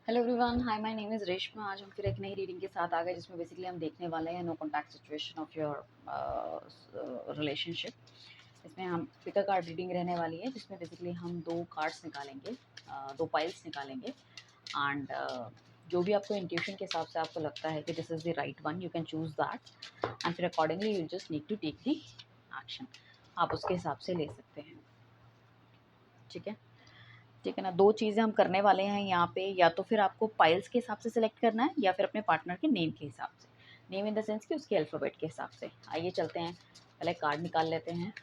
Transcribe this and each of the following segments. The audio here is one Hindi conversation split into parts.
Hello everyone, hi, my name is Reshma. आज हम फिर एक नई रीडिंग के साथ आ गए जिसमें बेसिकली हम देखने वाले हैं no contact situation of your relationship. इसमें हम पिकर कार्ड रीडिंग रहने वाली है जिसमें बेसिकली हम दो कार्ड्स निकालेंगे, दो पाइल्स निकालेंगे एंड जो भी आपको इंट्यूशन के हिसाब से आपको लगता है कि this is the right one, you can choose that and फिर accordingly you just need to take the action. आप उसके हिसाब से ले सकते हैं, ठीक है। ठीक है ना। दो चीज़ें हम करने वाले हैं यहाँ पे, या तो फिर आपको पाइल्स के हिसाब से सिलेक्ट करना है या फिर अपने पार्टनर के नेम के हिसाब से, नेम इन द सेंस कि उसके अल्फ़ाबेट के हिसाब से। आइए चलते हैं, पहले कार्ड निकाल लेते हैं।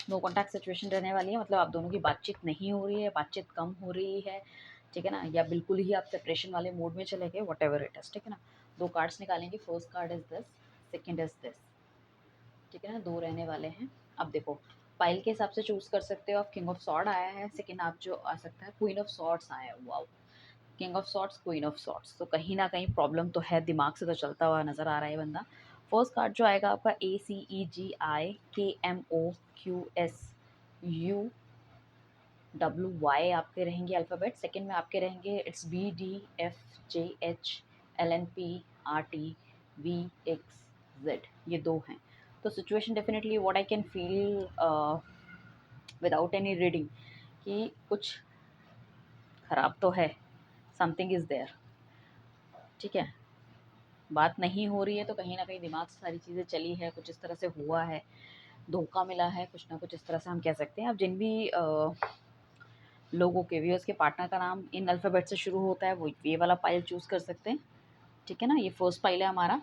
नो कॉन्टैक्ट सिचुएशन रहने वाली है, मतलब आप दोनों की बातचीत नहीं हो रही है, बातचीत कम हो रही है, ठीक है ना, या बिल्कुल ही आप सेपरेशन वाले मूड में चले गए, वट एवर इट इज़, ठीक है ना। दो कार्ड्स निकालेंगे, first card is this, second is this, ठीक है ना। दो रहने वाले हैं। अब देखो, पाइल के हिसाब से चूज कर सकते हो आप। किंग ऑफ सॉर्ड आया है, सेकंड आप जो आ सकता है क्वीन ऑफ सॉर्ड्स आया है। Wow, king of swords, queen of swords, तो कहीं ना कहीं प्रॉब्लम तो है, दिमाग से तो चलता हुआ नजर आ रहा है बंदा। फर्स्ट कार्ड जो आएगा आपका ACEGIKMOQSUWY आपके रहेंगे अल्फ़ाबेट। सेकंड में आपके रहेंगे इट्स BDFJHLNPRTVXZ, ये दो हैं। तो situation definitely what I can feel without any reading कि कुछ खराब तो है, समथिंग इज़ देयर, ठीक है। बात नहीं हो रही है तो कहीं ना कहीं दिमाग से सारी चीज़ें चली है, कुछ इस तरह से हुआ है, धोखा मिला है, कुछ ना कुछ इस तरह से हम कह सकते हैं। अब जिन भी लोगों के व्यूअर्स के पार्टनर का नाम इन अल्फ़ाबेट से शुरू होता है वो ये वाला पाइल चूज़ कर सकते हैं, ठीक है ना। ये फर्स्ट पाइल है हमारा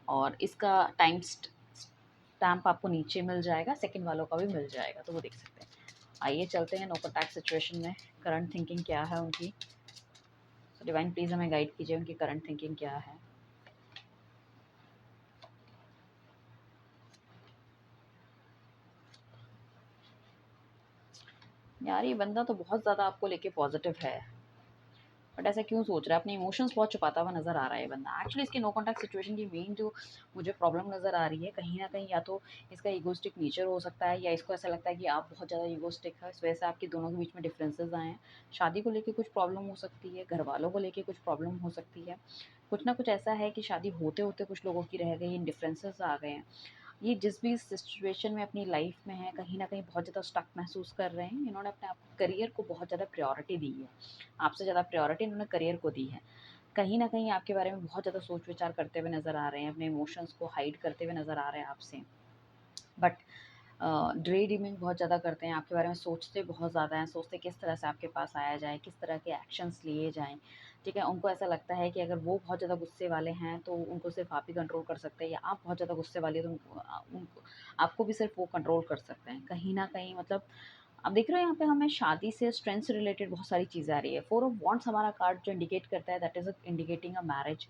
और इसका टाइम स्टैम्प आपको नीचे मिल जाएगा, सेकंड वालों का भी मिल जाएगा, तो वो देख सकते हैं। आइए चलते हैं नो कॉन्टैक्ट सिचुएशन में करंट थिंकिंग क्या है उनकी। तो डिवाइन प्लीज़ हमें गाइड कीजिए, उनकी करंट थिंकिंग क्या है। यार ये बंदा तो बहुत ज़्यादा आपको लेके पॉजिटिव है, बट ऐसा क्यों सोच रहा है, अपने इमोशंस बहुत छुपाता हुआ नज़र आ रहा है बंदा। एक्चुअली इसकी नो कॉन्टैक्ट सिचुएशन की मेन जो मुझे प्रॉब्लम नज़र आ रही है, कहीं ना कहीं या तो इसका ईगोस्टिक नेचर हो सकता है, या इसको ऐसा लगता है कि आप बहुत ज़्यादा ईगोस्टिक है, इस वजह से आपके दोनों के बीच में डिफरेंसेस आए हैं। शादी को लेके कुछ प्रॉब्लम हो सकती है, घर वालों को लेके कुछ प्रॉब्लम हो सकती है, कुछ ना कुछ ऐसा है कि शादी होते होते कुछ लोगों की रह गई, इन डिफरेंसेस आ गए हैं। ये जिस भी सिचुएशन में अपनी लाइफ में है, कहीं न कहीं बहुत ज़्यादा स्टक महसूस कर रहे हैं। इन्होंने अपने आप करियर को बहुत ज़्यादा प्रायोरिटी दी है। आपसे ज़्यादा प्रायोरिटी इन्होंने करियर को दी है। कहीं न कहीं आपके बारे में बहुत ज़्यादा सोच-विचार करते हुए नज़र आ रहे हैं, अपने इमोशंस को हाइड करते हुए नज़र आ रहे हैं आपसे। बट ड्रे ड्रीमिंग बहुत ज़्यादा करते हैं, आपके बारे में सोचते बहुत ज़्यादा हैं, सोचते किस तरह से आपके पास आया जाए, किस तरह के एक्शंस लिए जाएँ, ठीक है? उनको ऐसा लगता है कि अगर वो बहुत ज़्यादा गुस्से वाले हैं, तो उनको सिर्फ़ आप ही कंट्रोल कर सकते हैं, या आप बहुत ज़्यादा गुस्से वाले हैं, तो उनको आपको भी सिर्फ़ वो कंट्रोल कर सकते हैं। कहीं न कहीं मतलब अब देख रहे हो यहाँ पे हमें शादी से स्ट्रेंथ से रिलेटेड बहुत सारी चीज़ें आ रही है। फोर ऑफ वॉन्ड्स हमारा कार्ड जो इंडिकेट करता है that is indicating a marriage,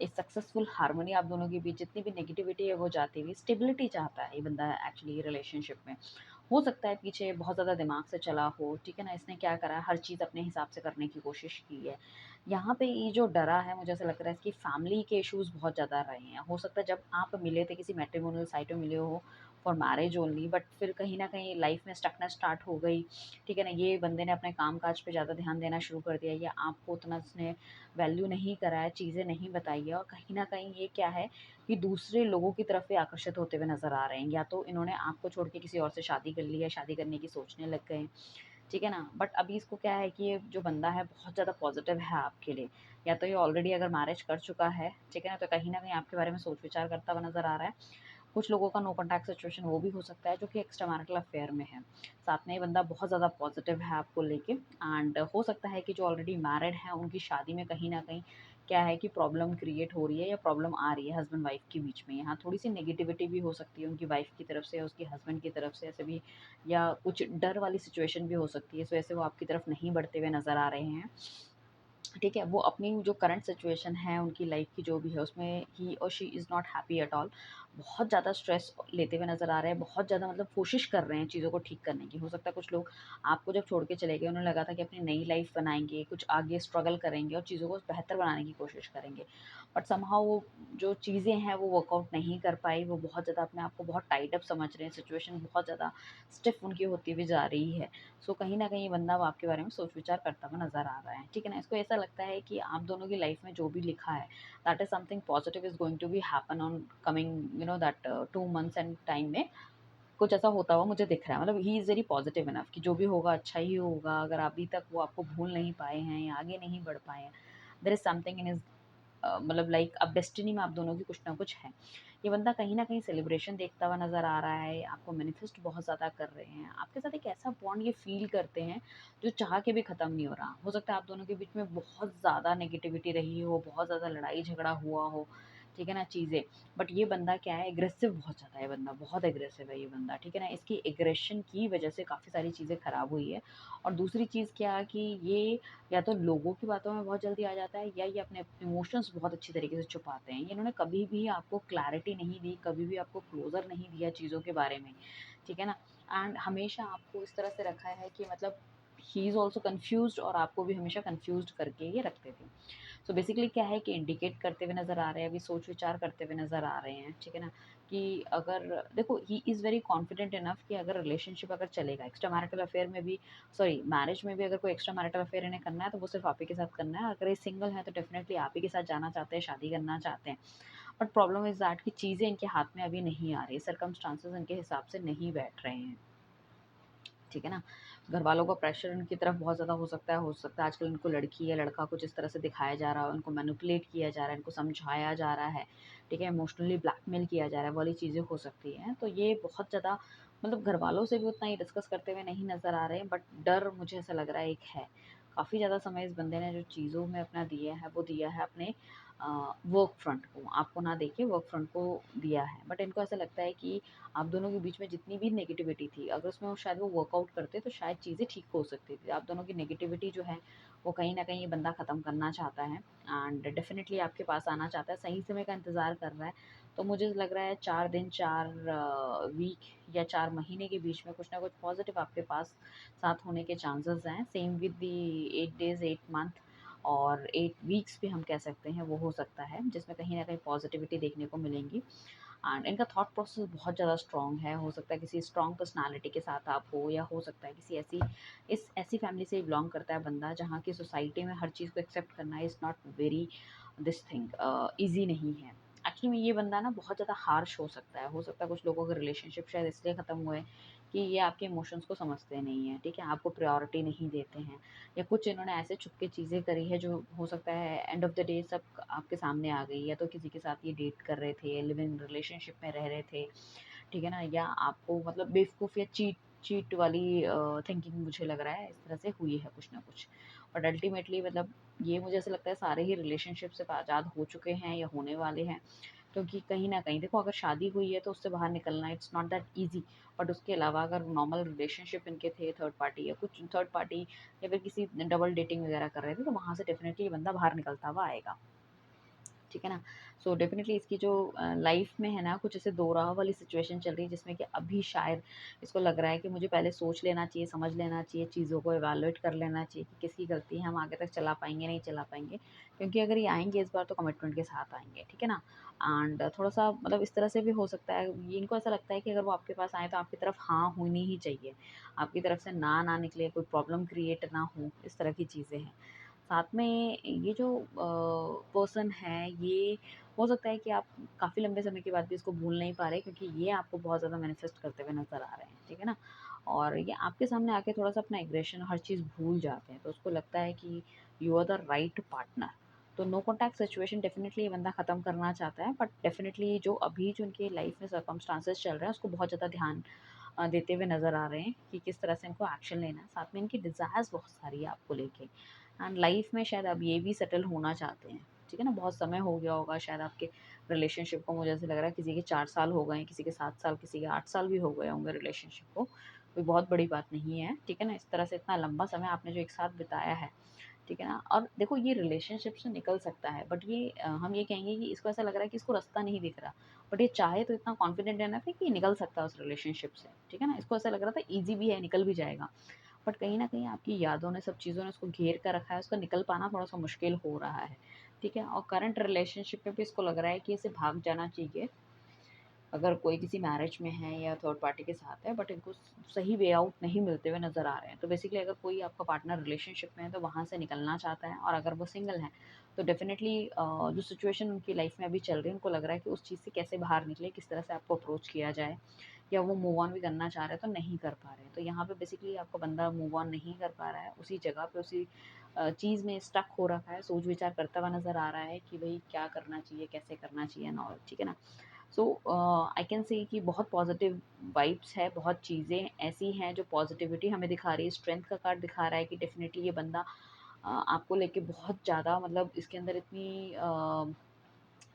A successful harmony आप दोनों के बीच। जितनी भी नेगेटिविटी है वो जाती हुई, स्टेबिलिटी चाहता है ये बंदा एक्चुअली रिलेशनशिप में। हो सकता है पीछे बहुत ज़्यादा दिमाग से चला हो, ठीक है ना। इसने क्या करा है, हर चीज़ अपने हिसाब से करने की कोशिश की है। यहाँ पे ये जो डरा है, मुझे ऐसा लग रहा है इसकी फैमिली के इश्यूज़ बहुत ज़्यादा रहे हैं। हो सकता है जब आप मिले थे किसी मैट्रिमोनियल साइट में मिले हो फॉर मैरिज ओनली, बट फिर कहीं न कहीं लाइफ में स्टकनेस स्टार्ट हो गई, ठीक है ना। ये बंदे ने अपने काम-काज पे ज़्यादा ध्यान देना शुरू कर दिया, या आपको उतना उसने वैल्यू नहीं करा है, चीज़ें नहीं बताई है, और कहीं न कहीं ये क्या है कि दूसरे लोगों की तरफ ये आकर्षित होते हुए नज़र आ रहे हैं। या तो इन्होंने आपको छोड़ के किसी और से शादी कर ली है, शादी करने की सोचने लग गए, ठीक है ना। बट अभी इसको क्या है कि ये जो बंदा है बहुत ज़्यादा पॉज़िटिव है आपके लिए, या तो ये ऑलरेडी अगर मैरिज कर चुका है, ठीक है ना, तो कहीं न कहीं आपके बारे में सोच-विचार करता हुआ नज़र आ रहा है। कुछ लोगों का नो कॉन्टैक्ट सिचुएशन वो भी हो सकता है जो कि एक्स्ट्रा मैरिटल अफेयर में है। साथ में ये बंदा बहुत ज़्यादा पॉजिटिव है आपको लेके, एंड हो सकता है कि जो ऑलरेडी मैरिड हैं उनकी शादी में कहीं न कहीं क्या है कि प्रॉब्लम क्रिएट हो रही है, या प्रॉब्लम आ रही है हस्बैंड वाइफ के बीच में। यहाँ थोड़ी-सी नेगेटिविटी भी हो सकती है उनकी वाइफ की तरफ से या उसके हस्बैंड की तरफ से, ऐसे भी, या कुछ डर वाली सिचुएशन भी हो सकती है। इस वजह से वो आपकी तरफ नहीं बढ़ते हुए नज़र आ रहे हैं। ठीक है, वो अपनी जो करंट सिचुएशन है उनकी लाइफ की जो भी है उसमें ही और she is not happy at all. बहुत ज़्यादा स्ट्रेस लेते हुए नज़र आ रहे हैं, बहुत ज़्यादा मतलब कोशिश कर रहे हैं चीज़ों को ठीक करने की। हो सकता है कुछ लोग आपको जब छोड़ के चले गए, उन्हें लगा था कि अपनी नई लाइफ़ बनाएँगे, कुछ आगे स्ट्रगल करेंगे और चीज़ों को बेहतर बनाने की कोशिश करेंगे। बट समहाउ वो जो चीज़ें हैं वो वर्कआउट नहीं कर पाई, वो बहुत ज़्यादा अपने आप को बहुत टाइट अप समझ रहे हैं, सिचुएशन बहुत ज़्यादा स्टिफ़ उनकी होती हुई जा रही है। सो कहीं न कहीं ये बंदा अब आपके बारे में सोच-विचार करता हुआ नज़र आ रहा है, ठीक है ना? इसको ऐसा लगता है कि आप दोनों की लाइफ़ में जो भी लिखा है, that is something positive is going to be happen on coming, that 2 months and time में कुछ ऐसा होता हुआ मुझे दिख रहा है। मतलब ही इज़ वेरी पॉजिटिव इनफ कि जो भी होगा अच्छा ही होगा। अगर अभी तक वो आपको भूल नहीं पाए हैं या आगे नहीं बढ़ पाए हैं, there is something in his मतलब लाइक अब डेस्टिनी में आप दोनों की कुछ ना कुछ है। ये बंदा कहीं न कहीं सेलिब्रेशन देखता हुआ नज़र आ रहा है, आपको मैनिफेस्ट बहुत ज़्यादा कर रहे हैं। आपके साथ एक ऐसा बॉन्ड ये फ़ील करते हैं, जो चाह के भी ख़त्म नहीं हो रहा। हो सकता है आप दोनों के बीच में बहुत ज़्यादा नेगेटिविटी रही हो, बहुत ज़्यादा लड़ाई-झगड़ा हुआ हो, ठीक है ना, चीज़ें। बट ये बंदा क्या है, एग्रेसिव बहुत ज़्यादा है बंदा, बहुत एग्रेसिव है ये बंदा, ठीक है ना? इसकी एग्रेशन की वज़ह से काफ़ी सारी चीज़ें ख़राब हुई है। और दूसरी चीज़ क्या कि ये या तो लोगों की बातों में बहुत जल्दी आ जाता है या ये अपने इमोशंस बहुत अच्छी तरीके से छुपाते हैं। ये इन्होंने कभी भी आपको क्लैरिटी नहीं दी, कभी भी आपको क्लोज़र नहीं दिया चीज़ों के बारे में, ठीक है ना? एंड हमेशा आपको इस तरह से रखा है कि मतलब ही इज़ ऑल्सो कन्फ्यूज़्ड और आपको भी हमेशा कन्फ्यूज़्ड करके ये रखते थे। सो बेसिकली क्या है कि इंडिकेट करते हुए नज़र आ रहे हैं, अभी सोच विचार करते हुए नज़र आ रहे हैं, ठीक है ना? कि अगर देखो ही इज़ वेरी कॉन्फिडेंट इनफ कि अगर रिलेशनशिप अगर चलेगा, एक्स्ट्रा मैरिटल अफेयर में भी, सॉरी मैरिज में भी अगर कोई एक्स्ट्रा मैरिटल अफेयर इन्हें करना है तो वो सिर्फ़ आप ही के साथ करना है। अगर ये सिंगल हैं तो डेफ़िनेटली आप ही के साथ जाना चाहते हैं, शादी करना चाहते हैं। बट प्रॉब्लम इज़ दैट कि चीज़ें इनके हाथ में अभी नहीं आ रही, सर्कमस्टांसेस इनके हिसाब से नहीं बैठ रहे हैं। ठीक है ना? घरवालों का प्रेशर इनकी तरफ बहुत ज़्यादा हो सकता है आजकल इनको लड़की या लड़का कुछ इस तरह से दिखाया जा रहा हो, उनको मैनिपुलेट किया जा रहा है, इनको समझाया जा रहा है, ठीक है? इमोशनली ब्लैकमेल किया जा रहा है, वो वाली चीज़ें हो सकती हैं। तो ये बहुत ज़्यादा मतलब घरवालों से भी उतना ही डिस्कस करते हुए नहीं नज़र आ रहे हैं, बट डर मुझे ऐसा लग रहा है एक है। काफ़ी ज़्यादा समय इस बंदे ने जो चीज़ों में अपना दिया है, वो दिया है अपने वर्क फ्रंट को, आपको ना देके वर्क फ्रंट को दिया है। बट इनको ऐसा लगता है कि आप दोनों के बीच में जितनी भी नेगेटिविटी थी, अगर उसमें वो शायद वो वर्कआउट करते तो शायद चीज़ें ठीक हो सकती थी। आप दोनों की नेगेटिविटी जो है, वो कहीं न कहीं ये बंदा ख़त्म करना चाहता है एंड डेफ़िनिटली आपके पास आना चाहता है, सही समय का इंतज़ार कर रहा है। तो मुझे लग रहा है 4 दिन, 4 वीक या 4 महीने के बीच में कुछ ना कुछ पॉज़िटिव आपके पास साथ होने के चांसेज़ हैं। Same with the 8 days, 8 month और 8 वीक्स भी हम कह सकते हैं, वो हो सकता है, जिसमें कहीं न कहीं पॉज़िटिविटी देखने को मिलेंगी। एंड इनका थॉट प्रोसेस बहुत ज़्यादा स्ट्रॉन्ग है। हो सकता है किसी स्ट्रॉन्ग पर्सनैलिटी के साथ आप हो या हो सकता है किसी ऐसी फैमिली से बिलॉन्ग करता है बंदा जहाँ की सोसाइटी में हर चीज़ को एक्सेप्ट करना is not very this thing easy नहीं है। एक्चुअली में ये बंदा ना बहुत ज़्यादा हार्श हो सकता है कुछ लोगों के रिलेशनशिप शायद इसलिए ख़त्म हुए कि ये आपके इमोशंस को समझते नहीं हैं, ठीक है? आपको प्रायोरिटी नहीं देते हैं या कुछ इन्होंने ऐसे छुप के चीज़ें करी है जो हो सकता है एंड ऑफ द डे सब आपके सामने आ गई, या तो किसी के साथ ये डेट कर रहे थे, लिव इन रिलेशनशिप में रह रहे थे, ठीक है ना? या आपको मतलब बेवकूफ़ या चीट चीट वाली थिंकिंग मुझे लग रहा है इस तरह से हुई है कुछ ना कुछ। बट अल्टीमेटली मतलब ये मुझे ऐसा लगता है सारे ही रिलेशनशिप से आज़ाद हो चुके हैं या होने वाले हैं। क्योंकि कहीं न कहीं देखो अगर शादी हुई है तो उससे बाहर निकलना it's not that easy. But उसके अलावा अगर नॉर्मल रिलेशनशिप इनके थे थर्ड पार्टी या कुछ थर्ड पार्टी या फिर किसी डबल डेटिंग वगैरह कर रहे थे तो वहाँ से डेफ़िनिटली ये बंदा बाहर निकलता हुआ आएगा। ठीक है ना? सो डेफ़िनिटली इसकी जो लाइफ़ में है ना कुछ ऐसे दो-राह वाली सिचुएशन चल रही है जिसमें कि अभी शायद इसको लग रहा है कि मुझे पहले सोच लेना चाहिए, समझ लेना चाहिए, चीज़ों को इवैल्यूएट कर लेना चाहिए कि किसकी गलती है, हम आगे तक चला पाएँगे, नहीं चला पाएँगे। क्योंकि अगर ये आएँगे इस बार तो कमिटमेंट के साथ आएँगे, ठीक है ना? एंड थोड़ा-सा मतलब इस तरह से भी हो सकता है, ये इनको ऐसा लगता है कि अगर वो आपके पास आएँ तो आपकी तरफ हाँ होनी ही चाहिए। आपकी तरफ से ना निकले, कोई प्रॉब्लम क्रिएट ना हो, इस तरह की चीज़ें हैं। साथ में ये जो पर्सन है ये हो सकता है कि आप काफ़ी लंबे समय के बाद भी इसको भूल नहीं पा रहे क्योंकि ये आपको बहुत ज़्यादा मैनिफेस्ट करते हुए नज़र आ रहे हैं, ठीक है ना? और ये आपके सामने आके थोड़ा-सा अपना एग्रेशन हर चीज़ भूल जाते हैं, तो उसको लगता है कि you are the right partner. तो नो कॉन्टैक्ट सिचुएशन डेफ़िनिटली ये बंदा ख़त्म करना चाहता है, बट डेफ़िनिटली जो अभी जो उनकी लाइफ़ में सर्कमस्टांसेस चल रहे हैं उसको बहुत ज़्यादा ध्यान देते हुए नज़र आ रहे हैं कि किस तरह से इनको एक्शन लेना है। साथ में इनकी डिज़ायर्स बहुत सारी है आपको लेके एंड लाइफ में शायद अब ये भी सेटल होना चाहते हैं, ठीक है ना? बहुत समय हो गया होगा शायद आपके रिलेशनशिप को, मुझे ऐसा लग रहा है किसी के 4 साल हो गए हैं, किसी के 7 साल, किसी के 8 साल भी हो गए होंगे रिलेशनशिप को। कोई बहुत बड़ी बात नहीं है, ठीक है ना? इस तरह से इतना लंबा समय आपने जो एक साथ बिताया है, ठीक है ना? और देखो ये रिलेशनशिप से निकल सकता है, बट ये हम ये कहेंगे कि इसको ऐसा लग रहा है कि इसको रास्ता नहीं दिख रहा, बट ये चाहे तो इतना कॉन्फिडेंट इनफ है कि ये निकल सकता है उस रिलेशनशिप से, ठीक है ना? इसको ऐसा लग रहा था ईज़ी भी है, निकल भी जाएगा, बट कहीं न कहीं आपकी यादों ने, सब चीज़ों ने उसको घेर कर रखा है, उसका निकल पाना थोड़ा-सा मुश्किल हो रहा है, ठीक है? और करंट रिलेशनशिप में भी इसको लग रहा है कि इसे भाग जाना चाहिए, अगर कोई किसी मैरिज में है या थर्ड पार्टी के साथ है, बट इनको सही वे आउट नहीं मिलते हुए नज़र आ रहे हैं। तो बेसिकली अगर कोई आपका पार्टनर रिलेशनशिप में है तो वहाँ से निकलना चाहता है, और अगर वो सिंगल है तो डेफ़िनेटली जो सिचुएशन उनकी लाइफ में अभी चल रही है, उनको लग रहा है कि उस चीज़ से कैसे बाहर निकले, किस तरह से आपको अप्रोच किया जाए, या वो मूव ऑन भी करना चाह रहे हैं तो नहीं कर पा रहे हैं। तो यहाँ पे बेसिकली आपका बंदा मूव ऑन नहीं कर पा रहा है, उसी जगह पे उसी चीज़ में स्टक हो रखा है, सोच विचार करता हुआ नज़र आ रहा है कि भई क्या करना चाहिए, कैसे करना चाहिए एंड ऑल, ठीक है ना? सो आई कैन से कि बहुत पॉजिटिव वाइब्स है, बहुत चीज़ें ऐसी हैं जो पॉजिटिविटी हमें दिखा रही है, स्ट्रेंथ का कार्ड दिखा रहा है कि डेफिनेटली ये बंदा आपको लेके बहुत ज़्यादा, मतलब इसके अंदर इतनी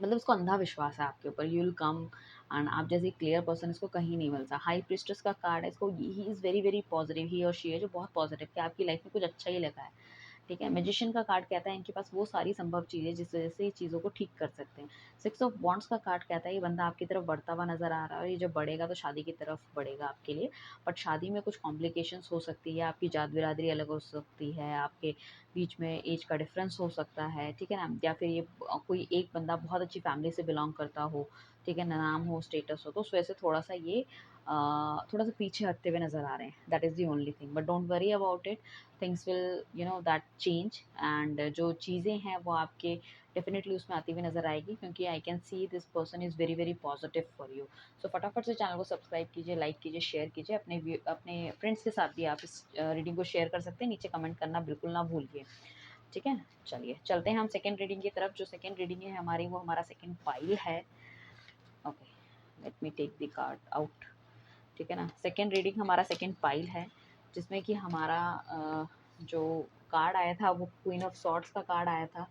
मतलब इसको अंधा विश्वास है आपके ऊपर, यू विल कम, एंड आप जैसे क्लियर पर्सन इसको कहीं नहीं मिलता। हाई प्रिस्टेस का कार्ड है, इसको ही is very very positive, he और शी है जो बहुत पॉजिटिव कि आपकी लाइफ में कुछ अच्छा ही लगा है, ठीक है? मैजिशियन का कार्ड कहता है इनके पास वो सारी संभव चीज़ें जिस वज़ह से ये चीज़ों को ठीक कर सकते हैं। सिक्स ऑफ वॉन्ड्स का कार्ड कहता है ये बंदा आपकी तरफ बढ़ता हुआ नज़र आ रहा है, और ये जब बढ़ेगा तो शादी की तरफ बढ़ेगा आपके लिए। बट शादी में कुछ कॉम्प्लिकेशंस हो सकती है, आपकी जात बिरादरी अलग हो सकती है, आपके बीच में एज का डिफरेंस हो सकता है, ठीक है ना? या फिर ये कोई एक बंदा बहुत अच्छी फैमिली से बिलॉन्ग करता हो, ठीक है ना? नाम हो, स्टेटस हो, तो उस वजह से थोड़ा-सा ये थोड़ा-सा पीछे हटते हुए नज़र आ रहे हैं। That is the only thing, but don't worry about it, things will that change, and जो चीज़ें हैं वो आपके डेफिनेटली उसमें आती हुई नज़र आएगी, क्योंकि I can see this person is very very positive for you. So फटाफट से चैनल को सब्सक्राइब कीजिए, लाइक कीजिए, शेयर कीजिए, अपने फ्रेंड्स के साथ भी आप इस रीडिंग को शेयर कर सकते हैं, नीचे कमेंट करना बिल्कुल ना भूलिए, ठीक है? चलिए चलते हैं हम सेकेंड रीडिंग की तरफ। जो सेकेंड रीडिंग है हमारी, वो हमारा सेकेंड पाइल है। Okay, let me take the card out, ठीक है ना? सेकेंड रीडिंग हमारा सेकेंड पाइल है, जिसमें कि हमारा जो कार्ड आया था वो क्वीन ऑफ सॉर्ड्स का कार्ड आया था,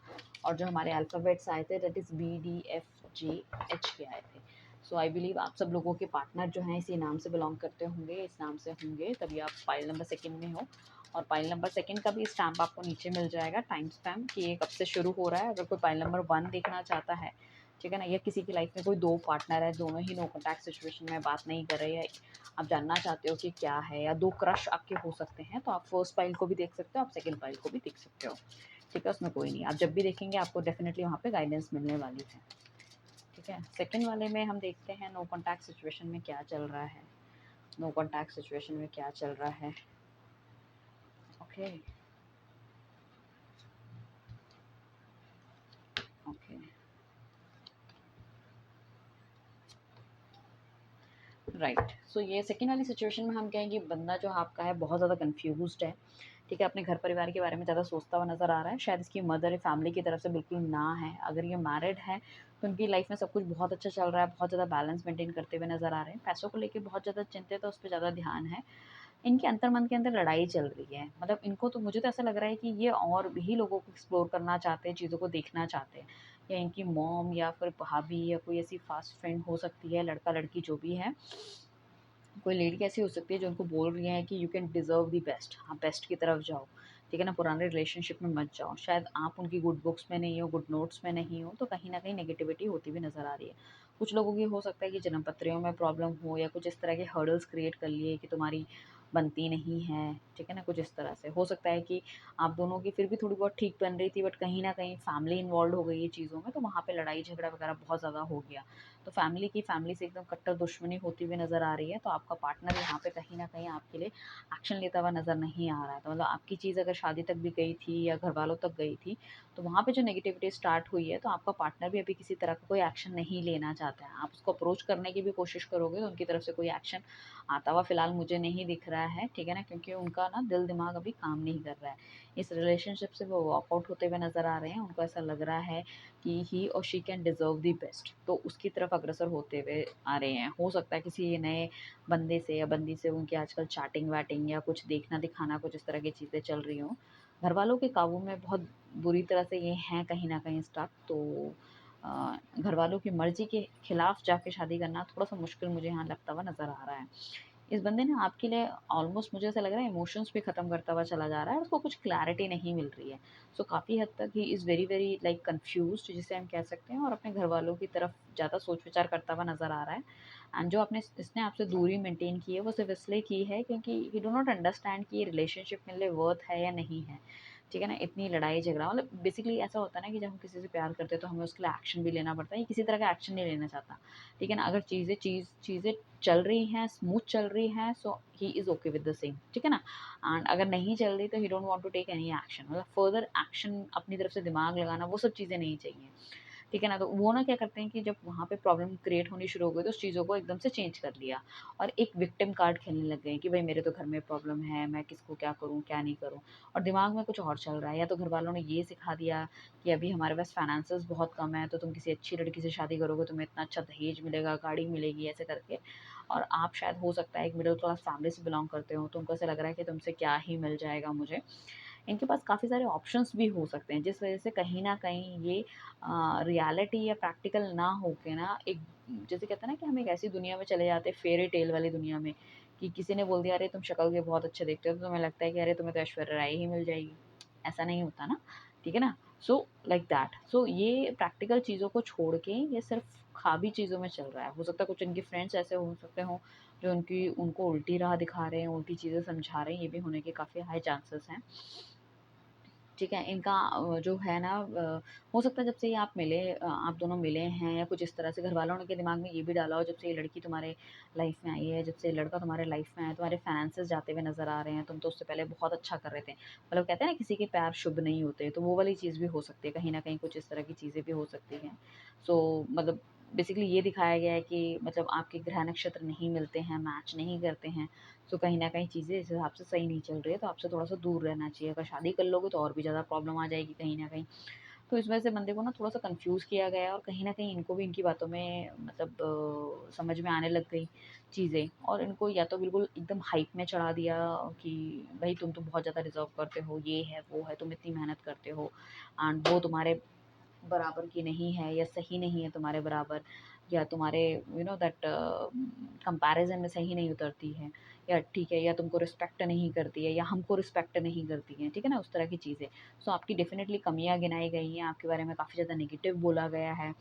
और जो हमारे अल्फ़ाबेट्स आए थे दैट इज़ BDFGH के आए थे। सो आई बिलीव आप सब लोगों के पार्टनर जो हैं इसी नाम से बिलॉन्ग करते होंगे, इस नाम से होंगे, तभी आप पाइल नंबर सेकंड में हो। और पाइल नंबर सेकंड का भी स्टैम्प आपको नीचे मिल जाएगा, टाइम स्टैम्प, कि ये कब से शुरू हो रहा है। अगर कोई पाइल नंबर 1 देखना चाहता है, ठीक है ना, या किसी की लाइफ में कोई 2 पार्टनर है, दोनों ही नो कॉन्टैक्ट सिचुएशन में बात नहीं कर रहे हैं, आप जानना चाहते हो कि क्या है, या 2 क्रश आपके हो सकते हैं, तो आप फर्स्ट पाइल को भी देख सकते हो, आप सेकंड पाइल को भी देख सकते हो, ठीक है? उसमें कोई नहीं, आप जब भी देखेंगे आपको डेफिनेटली वहाँ पे गाइडेंस मिलने वाली है, ठीक है? सेकंड वाले में हम देखते हैं नो कॉन्टैक्ट सिचुएशन में क्या चल रहा है, नो कॉन्टैक्ट सिचुएशन में क्या चल रहा है। Okay, okay, right. सो ये सेकंड वाली सिचुएशन में हम कहेंगे बंदा जो आपका है बहुत ज़्यादा कन्फ्यूज़्ड है, ठीक है? अपने घर परिवार के बारे में ज़्यादा सोचता हुआ नज़र आ रहा है। शायद इसकी मदर या फैमिली की तरफ से बिल्कुल ना है। अगर ये मैरिड है तो उनकी लाइफ में सब कुछ बहुत अच्छा चल रहा है, बहुत ज़्यादा बैलेंस मेंटेन करते हुए नज़र आ रहे हैं। पैसों को लेके बहुत ज़्यादा चिंतित है, उस पे ज़्यादा ध्यान है। इनके अंतर्मन के अंदर लड़ाई चल रही है। मतलब इनको तो, मुझे तो ऐसा लग रहा है कि ये और भी लोगों को एक्सप्लोर करना चाहते हैं, चीज़ों को देखना चाहते हैं। या इनकी मॉम या फिर भाभी या कोई ऐसी फ़ास्ट फ्रेंड हो सकती है, लड़का-लड़की जो भी है। कोई लेडी ऐसी हो सकती है जो उनको बोल रही है कि you can deserve the best, आप बेस्ट की तरफ जाओ, ठीक है ना? पुराने रिलेशनशिप में मत जाओ। शायद आप उनकी गुड बुक्स में नहीं हो, गुड नोट्स में नहीं हो, तो कहीं न कहीं नेगेटिविटी होती हुई नज़र आ रही है। कुछ लोगों की हो सकता है कि जन्म पत्रियों में प्रॉब्लम हो, या कुछ इस तरह के हर्डल्स क्रिएट कर लिए कि तुम्हारी बनती नहीं है, ठीक है ना? कुछ इस तरह से। हो सकता है कि आप दोनों की फिर भी थोड़ी बहुत ठीक बन रही थी, बट कहीं न कहीं फैमिली इन्वॉल्वड हो गई है चीज़ों में, तो वहाँ पे लड़ाई झगड़ा वगैरह बहुत ज़्यादा हो गया। तो फैमिली से एकदम कट्टर दुश्मनी होती हुई नज़र आ रही है, तो आपका पार्टनर यहाँ पे कहीं न कहीं आपके लिए एक्शन लेता हुआ नज़र नहीं आ रहा है। तो मतलब आपकी चीज़ अगर शादी तक भी गई थी या घरवालों तक गई थी, तो वहाँ पे जो नेगेटिविटी स्टार्ट हुई है, तो आपका पार्टनर भी अभी किसी तरह का कोई एक्शन नहीं लेना चाहता है। आप उसको अप्रोच करने की भी कोशिश करोगे, तो उनकी तरफ से कोई एक्शन आता हुआ फ़िलहाल मुझे नहीं दिख रहा है, ठीक है ना? क्योंकि उनका ना दिल-दिमाग अभी काम नहीं कर रहा है। इस रिलेशनशिप से वो वॉकआउट होते हुए नज़र आ रहे हैं। उनको ऐसा लग रहा है कि ही और she can deserve the best, तो उसकी तरफ अग्रसर होते हुए आ रहे हैं। हो सकता है किसी नए बंदे से या बंदी से उनकी आजकल चैटिंग-वैटिंग या कुछ देखना-दिखाना, कुछ इस तरह की चीज़ें चल रही हों। घरवालों के काबू में बहुत बुरी तरह से ये हैं कहीं न कहीं स्टक, तो घरवालों की मर्ज़ी के खिलाफ जाके शादी करना थोड़ा-सा मुश्किल मुझे यहाँ लगता हुआ नज़र आ रहा है। इस बंदे ने आपके लिए ऑलमोस्ट मुझे ऐसा लग रहा है इमोशंस भी ख़त्म करता हुआ चला जा रहा है और उसको कुछ क्लैरिटी नहीं मिल रही है। सो काफ़ी हद तक ही is very very like confused जिसे हम कह सकते हैं और अपने घरवालों की तरफ ज़्यादा सोच-विचार करता हुआ नज़र आ रहा है। एंड जो आपने इसने आपसे दूरी मेंटेन की है वो सिर्फ़ इसलिए की है क्योंकि ही डू नॉट अंडरस्टैंड कि ये रिलेशनशिप मेरे लिए वर्थ है या नहीं है। ठीक है ना? इतनी लड़ाई झगड़ा मतलब बेसिकली ऐसा होता है ना कि जब हम किसी से प्यार करते हैं तो हमें उसके लिए एक्शन भी लेना पड़ता है। ये किसी तरह का एक्शन नहीं लेना चाहता। ठीक है ना? अगर चीज़ें चल रही हैं, स्मूथ चल रही हैं, so he is okay with the same, ठीक है ना? एंड अगर नहीं चल रही तो he don't want to take any action, मतलब फर्दर एक्शन अपनी तरफ से दिमाग लगाना वो सब चीज़ें नहीं चाहिए। ठीक है ना? तो वो ना क्या करते हैं कि जब वहाँ पे प्रॉब्लम क्रिएट होनी शुरू हो गई तो उस चीज़ों को एकदम से चेंज कर लिया और एक विक्टिम कार्ड खेलने लग गए कि भाई मेरे तो घर में प्रॉब्लम है, मैं किसको क्या करूँ, क्या नहीं करूँ, और दिमाग में कुछ और चल रहा है। या तो घर वालों ने ये सिखा दिया कि अभी हमारे पास फाइनेंसेस बहुत कम है, तो तुम किसी अच्छी लड़की से शादी करोगे, तुम्हें इतना अच्छा दहेज मिलेगा, गाड़ी मिलेगी, ऐसे करके। और आप शायद हो सकता है एक मिडिल क्लास फैमिली से बिलॉन्ग करते हो, तो उनको ऐसा लग रहा है कि तुमसे क्या ही मिल जाएगा मुझे। इनके पास काफ़ी सारे ऑप्शंस भी हो सकते हैं, जिस वजह से कहीं न कहीं ये रियलिटी या प्रैक्टिकल ना होके ना एक, जैसे कहते हैं ना कि हम एक ऐसी दुनिया में चले जाते हैं फेयरी टेल वाली दुनिया में, कि किसी ने बोल दिया अरे तुम शक्ल के बहुत अच्छे दिखते हो, तो तुम्हें लगता है कि अरे तुम्हें तो ऐश्वर्या राय ही मिल जाएगी। ऐसा नहीं होता ना, ठीक है ना? सो लाइक दैट, सो ये प्रैक्टिकल चीज़ों को छोड़ के ये सिर्फ़ ख़्वाबी चीज़ों में चल रहा है। हो सकता है कुछ इनके फ्रेंड्स ऐसे हो सकते हों, जो उनको उल्टी राह दिखा रहे हैं, उल्टी चीज़ें समझा रहे हैं, ये भी होने के काफ़ी हाई चांसेस हैं। ठीक है, इनका जो है ना हो सकता है जब से ये आप दोनों मिले हैं या कुछ इस तरह से घरवालों ने के दिमाग में ये भी डाला हो, जब से ये लड़की तुम्हारे लाइफ में आई है, जब से ये लड़का तुम्हारे लाइफ में आया है, तुम्हारे फाइनेंसेस जाते हुए नज़र आ रहे हैं, तुम तो उससे पहले बहुत अच्छा कर रहे थे। मतलब कहते हैं ना किसी के पैर शुभ नहीं होते, तो वो वाली चीज़ भी हो सकती है, कहीं न कहीं कुछ इस तरह की चीज़ें भी हो सकती हैं। मतलब बेसिकली ये दिखाया गया है कि मतलब आपके ग्रह नक्षत्र नहीं मिलते हैं, मैच नहीं करते हैं, तो कहीं न कहीं चीज़ें इस हिसाब से सही नहीं चल रही है, तो आपसे थोड़ा-सा दूर रहना चाहिए। अगर शादी कर लोगे तो और भी ज़्यादा प्रॉब्लम आ जाएगी कहीं न कहीं। तो इस वजह से बंदे को ना थोड़ा-सा कन्फ्यूज़ किया गया है और कहीं न कहीं इनको भी इनकी बातों में मतलब समझ में आने लग गई चीज़ें, और इनको या तो बिल्कुल एकदम हाइप में चढ़ा दिया कि भई तुम तो बहुत ज़्यादा डिज़र्व करते हो, ये है, वो है, तुम इतनी मेहनत करते हो एंड वो तुम्हारे बराबर की नहीं है या सही नहीं है तुम्हारे बराबर, या तुम्हारे दैट कंपैरिजन में सही नहीं उतरती है, या ठीक है, या तुमको रिस्पेक्ट नहीं करती है या हमको रिस्पेक्ट नहीं करती है, ठीक है ना, उस तरह की चीज़ें। सो आपकी डेफिनेटली कमियां गिनाई गई हैं, आपके बारे में काफ़ी ज़्यादा नेगेटिव बोला गया है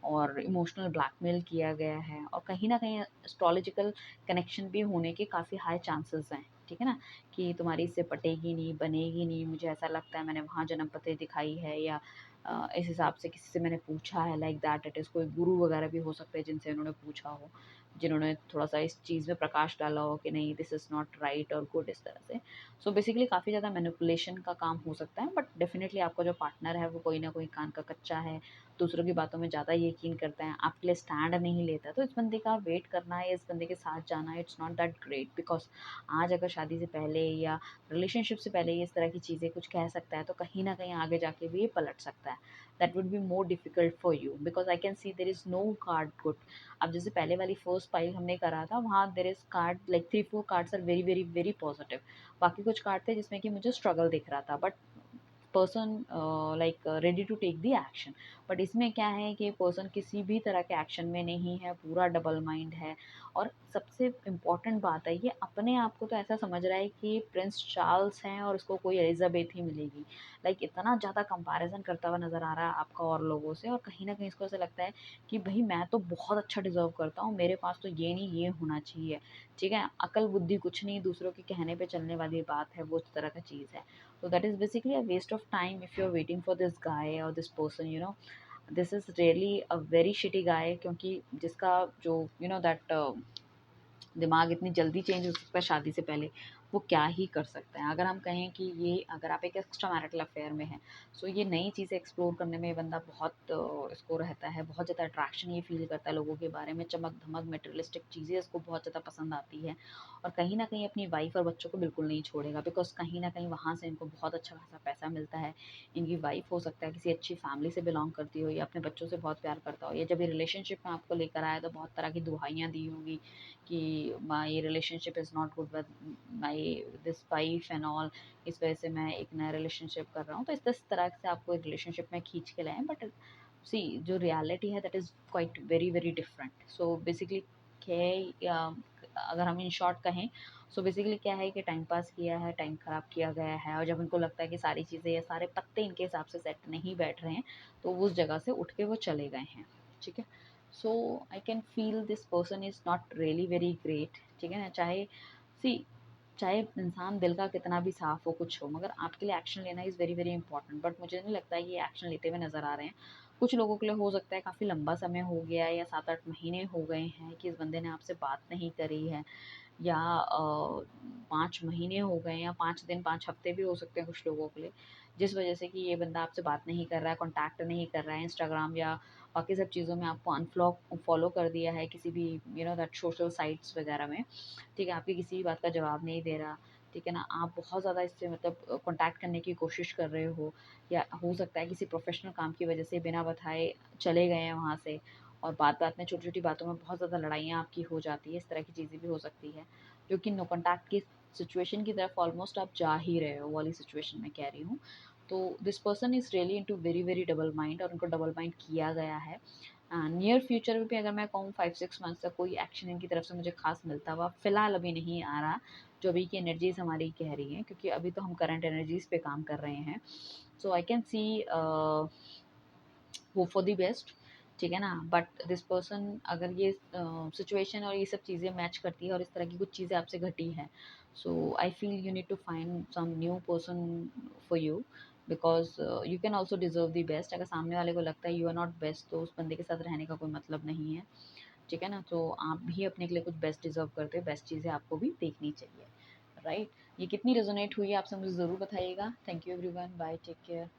और इमोशनल ब्लैकमेल किया गया है, और कहीं ना कहीं एस्ट्रोलॉजिकल कनेक्शन भी होने के काफ़ी हाई चांसेस हैं, ठीक है ना, कि तुम्हारी इससे पटेगी नहीं, बनेगी नहीं, मुझे ऐसा लगता है, मैंने वहाँ जन्म पत्री दिखाई है, या इस हिसाब से किसी से मैंने पूछा है, लाइक दैट इट इज़, कोई गुरु वगैरह भी हो सकते हैं जिनसे उन्होंने पूछा हो, जिन्होंने थोड़ा-सा इस चीज़ में प्रकाश डाला हो कि नहीं दिस इज़ नॉट राइट और गुड, इस तरह से। सो बेसिकली काफ़ी ज़्यादा मैनिपुलेशन का काम हो सकता है, बट डेफिनिटली आपका जो पार्टनर है वो कोई ना कोई कान का कच्चा है, दूसरों की बातों में ज़्यादा यकीन करता है, आपके लिए स्टैंड नहीं लेता। तो इस बंदे का वेट करना या इस बंदे के साथ जाना it's not that great, because आज अगर शादी से पहले या रिलेशनशिप से पहले ये इस तरह की चीज़ें कुछ कह सकता है, तो कहीं न कहीं आगे जाके भी ये पलट सकता है। That would be more difficult for you because I can see there is no card good. अब जैसे पहले वाली फर्स्ट पाइल हमने करा था, वहाँ there is card like 3-4 cards are very, very, very positive. बाकी कुछ कार्ड थे जिसमें कि मुझे स्ट्रगल दिख रहा था, but person like ready to take the action. But इसमें क्या है कि पर्सन किसी भी तरह के एक्शन में नहीं है, पूरा डबल माइंड है, और सबसे इम्पॉर्टेंट बात है ये अपने आप को तो ऐसा समझ रहा है कि प्रिंस चार्ल्स हैं और उसको कोई एलिजाबेथ ही मिलेगी। लाइक इतना ज़्यादा कंपैरिजन करता हुआ नज़र आ रहा है आपका और लोगों से, और कहीं ना कहीं इसको ऐसा लगता है कि भाई मैं तो बहुत अच्छा डिजर्व करता हूँ, मेरे पास तो ये नहीं ये होना चाहिए। ठीक है, अकल बुद्धि कुछ नहीं, दूसरों के कहने पे चलने वाली बात है, वो उस तरह का चीज़ है। So that is basically a waste of time if you're waiting for this guy or this person, you know. This is really a very shitty guy, क्योंकि जिसका जो that दिमाग इतनी जल्दी चेंज हो सकता है शादी से पहले, वो क्या ही कर सकते हैं। अगर हम कहें कि ये अगर आप एक एक्स्ट्रा मैरिटल अफेयर में हैं, सो ये नई चीज़ें एक्सप्लोर करने में ये बंदा बहुत इसको रहता है, बहुत ज़्यादा अट्रैक्शन ये फ़ील करता है लोगों के बारे में, चमक-धमक, मटेरियलिस्टिक चीज़ें इसको बहुत ज़्यादा पसंद आती है, और कहीं न कहीं अपनी वाइफ़ और बच्चों को बिल्कुल नहीं छोड़ेगा, बिकॉज़ कहीं न कहीं वहाँ से इनको बहुत अच्छा खासा पैसा मिलता है। इनकी वाइफ़ हो सकता है किसी अच्छी फैमिली से बिलॉन्ग करती हो या अपने बच्चों से बहुत प्यार करता हो, या जब ये रिलेशनशिप में आपको लेकर आया तो बहुत तरह की दुहाइयाँ दी होंगी कि my relationship is not good with my this wife and all, इस वजह से मैं एक नया रिलेशनशिप कर रहा हूँ, तो इस तरह से आपको एक रिलेशनशिप में खींच के लाएं, बट सी जो रियलिटी है that is quite very very different. So basically क्या अगर हम इन शॉर्ट कहें, सो बेसिकली क्या है कि टाइम पास किया है, टाइम ख़राब किया गया है, और जब उनको लगता है कि सारी चीज़ें या सारे पत्ते इनके हिसाब से सेट नहीं बैठ रहे हैं, तो वो उस जगह से उठ के वो चले गए हैं। ठीक है? So I can feel this person is not really very great. ठीक है ना? चाहे इंसान दिल का कितना भी साफ हो, कुछ हो, मगर आपके लिए एक्शन लेना is very very important. But मुझे नहीं लगता है कि ये एक्शन लेते हुए नज़र आ रहे हैं। कुछ लोगों के लिए हो सकता है काफ़ी लंबा समय हो गया है, या 7-8 महीने हो गए हैं कि इस बंदे ने आपसे बात नहीं करी है, या 5 महीने हो गए, या 5 दिन 5 हफ्ते भी हो सकते हैं कुछ लोगों के लिए, जिस वजह से कि ये बंदा आपसे बात नहीं कर रहा है, कॉन्टैक्ट नहीं कर रहा है, इंस्टाग्राम या बाकी सब चीज़ों में आपको फॉलो कर दिया है, किसी भी दैट सोशल साइट्स वगैरह में। ठीक है? आपकी किसी भी बात का जवाब नहीं दे रहा। ठीक है ना? आप बहुत ज़्यादा इससे मतलब कॉन्टैक्ट करने की कोशिश कर रहे हो, या हो सकता है किसी प्रोफ़ेशनल काम की वजह से बिना बताए चले गए हैं वहाँ से, और बात-बात में, छोटी-छोटी बातों में बहुत ज़्यादा लड़ाइयाँ आपकी हो जाती है। इस तरह की चीज़ें भी हो सकती है, जो कि नो कॉन्टैक्ट की सिचुएशन की तरफ ऑलमोस्ट आप जा ही रहे हो, वो वाली सिचुएशन मैं कह रही हूँ। तो this person is really into very, very double mind, और उनको डबल माइंड किया गया है। नियर फ्यूचर में भी अगर मैं कहूँ 5-6 मंथ्स तक कोई एक्शन इनकी तरफ से मुझे ख़ास मिलता हुआ फ़िलहाल अभी नहीं आ रहा, जो अभी की एनर्जीज़ हमारी कह रही हैं, क्योंकि अभी तो हम करंट एनर्जीज़ पे काम कर रहे हैं। So I can see hope for the best. ठीक है ना? बट दिस पर्सन, अगर ये सिचुएशन और ये सब चीज़ें मैच करती है, और इस तरह की कुछ चीज़ें आपसे घटी हैं, so I feel you need to find some new person for you, because you can also deserve the best. अगर सामने वाले को लगता है यू आर नॉट बेस्ट, तो उस बंदे के साथ रहने का कोई मतलब नहीं है। ठीक है ना? तो आप भी अपने के लिए कुछ बेस्ट डिजर्व करते हो, बेस्ट चीज़ें आपको भी देखनी चाहिए। राइट? ये कितनी रेजोनेट हुई है आपसे मुझे ज़रूर बताइएगा। Thank you everyone, bye, take care.